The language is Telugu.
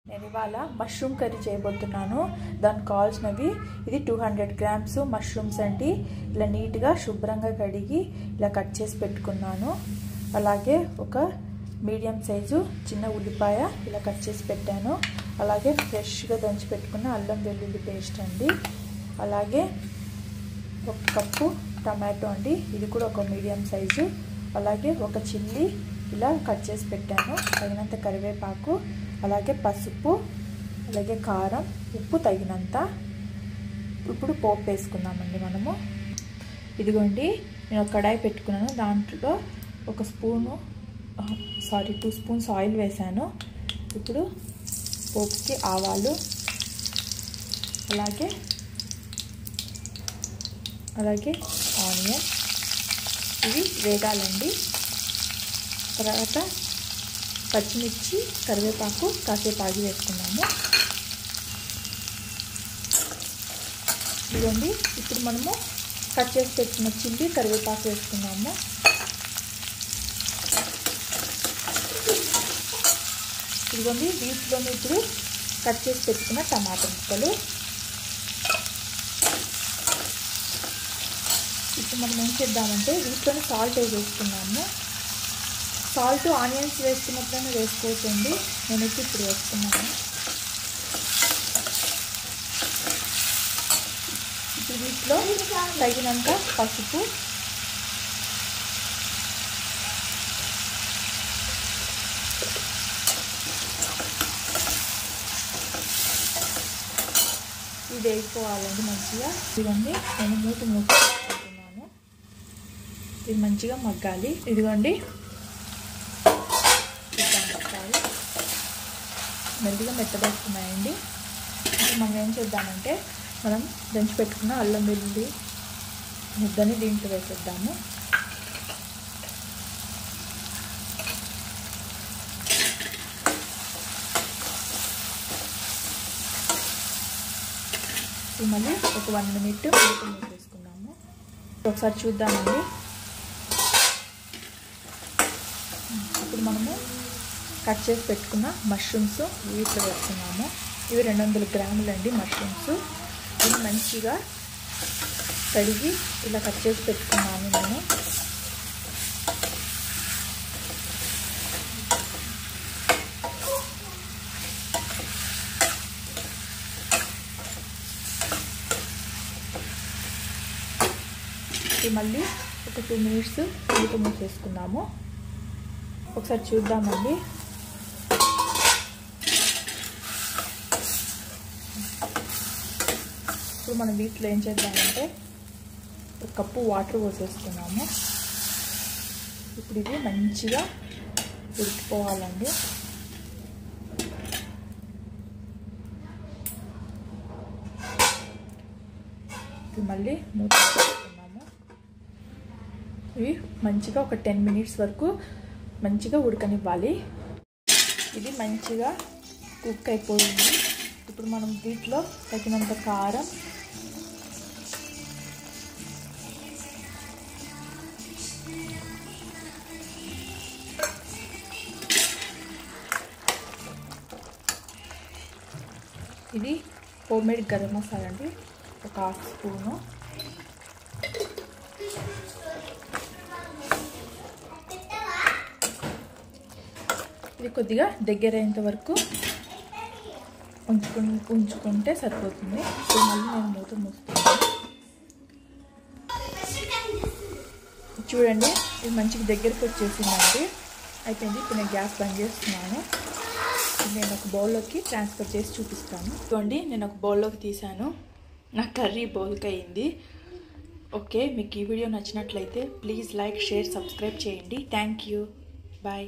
నేను ఇవాళ మష్రూమ్ కర్రీ చేయబోతున్నాను. దానికి కావాల్సినవి ఇది 200 గ్రామ్స్ మష్రూమ్స్ అండి. ఇలా నీట్గా శుభ్రంగా కడిగి ఇలా కట్ చేసి పెట్టుకున్నాను. అలాగే ఒక మీడియం సైజు చిన్న ఉల్లిపాయ ఇలా కట్ చేసి పెట్టాను. అలాగే ఫ్రెష్గా దంచి పెట్టుకున్న అల్లం వెల్లుల్లి పేస్ట్ అండి. అలాగే 1 కప్పు టమాటో అండి, ఇది కూడా ఒక మీడియం సైజు. అలాగే ఒక చిల్లీ ఇలా కట్ చేసి పెట్టాను. తగినంత కరివేపాకు, అలాగే పసుపు, అలాగే కారం, ఉప్పు తగినంత. ఇప్పుడు పోపు వేసుకుందామండి మనము. ఇదిగోండి నేను ఒక కడాయి పెట్టుకున్నాను. దాంట్లో 2 స్పూన్స్ ఆయిల్ వేసాను. ఇప్పుడు పోపుకి ఆవాలు, అలాగే ఆనియన్ ఇవి వేగాలండి. తర్వాత పచ్చిమిర్చి, కరివేపాకు కాసేపు ఆగి వేసుకున్నాము. ఇదిగోండి ఇప్పుడు మనము కట్ చేసి పెట్టుకున్న చిల్లీ, కరివేపాకు వేసుకున్నాము. ఇదిగోండి వీటిలోని ఇప్పుడు కట్ చేసి పెట్టుకున్న టమాటా ముక్కలు. ఇప్పుడు మనం ఏం చేద్దామంటే వీటిలోని సాల్ట్ వేసుకున్నాము. సాల్ట్ ఆనియన్స్ వేసుకున్నప్పుడైనా వేసుకోవచ్చండి. నేనైతే ఇప్పుడు వేసుకున్నాను. ఇప్పుడు వీటిలో తగినంత పసుపు, ఇది వేసుకోవాలండి మంచిగా. ఇదిగోండి నేను మూత వేసుకుంటున్నాను. ఇది మంచిగా మగ్గాలి. ఇదిగోండి మెల్లిగా మెత్తబడుతున్నాయండి. ఇప్పుడు మనం ఏం చేద్దామంటే మనం దంచి పెట్టుకున్న అల్లం వెల్లుల్లి ముద్దని దీంట్లో వేసేద్దాము. మళ్ళీ ఒక 1 మినిట్ వేసుకున్నాము. ఒకసారి చూద్దామండి. ఇప్పుడు మనము కట్ చేసి పెట్టుకున్న మష్రూమ్స్ వీటిలో వేసుకున్నాము. ఇవి 200 గ్రాములు అండి మష్రూమ్స్. ఇవి మంచిగా కడిగి ఇలా కట్ చేసి పెట్టుకున్నాను నేను. ఇది మళ్ళీ ఒక 2 మినిట్స్ మూసేసుకున్నాము. ఒకసారి చూద్దామండి. ఇప్పుడు మనం వీటిలో ఏం చేద్దామంటే 1 కప్పు వాటర్ పోసేసుకున్నాము. ఇప్పుడు ఇది మంచిగా ఉడికిపోవాలండి. ఇప్పుడు మళ్ళీ మూత వేసుకున్నాము. ఇవి మంచిగా ఒక 10 మినిట్స్ వరకు మంచిగా ఉడకనివ్వాలి. ఇది మంచిగా కుక్ అయిపోయింది. ఇప్పుడు మనం వీటిలో తగినంత కారం, ఇది హోమ్మేడ్ గరం మసాలా అండి, ఒక 1/2 స్పూను. ఇది కొద్దిగా దగ్గరైనంత వరకు ఉంచుకుంటే సరిపోతుంది. ఇప్పుడు మళ్ళీ నేను మూత మూస్తున్నాను. చూడండి ఇది మంచిగా దగ్గరికి వచ్చేసిందండి. అయిపోయింది. ఇప్పుడు నేను గ్యాస్ బంద్ చేస్తున్నాను. నేను ఒక బౌల్లోకి ట్రాన్స్ఫర్ చేసి చూపిస్తాను. చూడండి నేను ఒక బౌల్లోకి తీసాను. నా కర్రీ బౌల్కి అయింది. ఓకే, మీకు ఈ వీడియో నచ్చినట్లయితే ప్లీజ్ లైక్, షేర్, సబ్స్క్రైబ్ చేయండి. Thank you. బాయ్.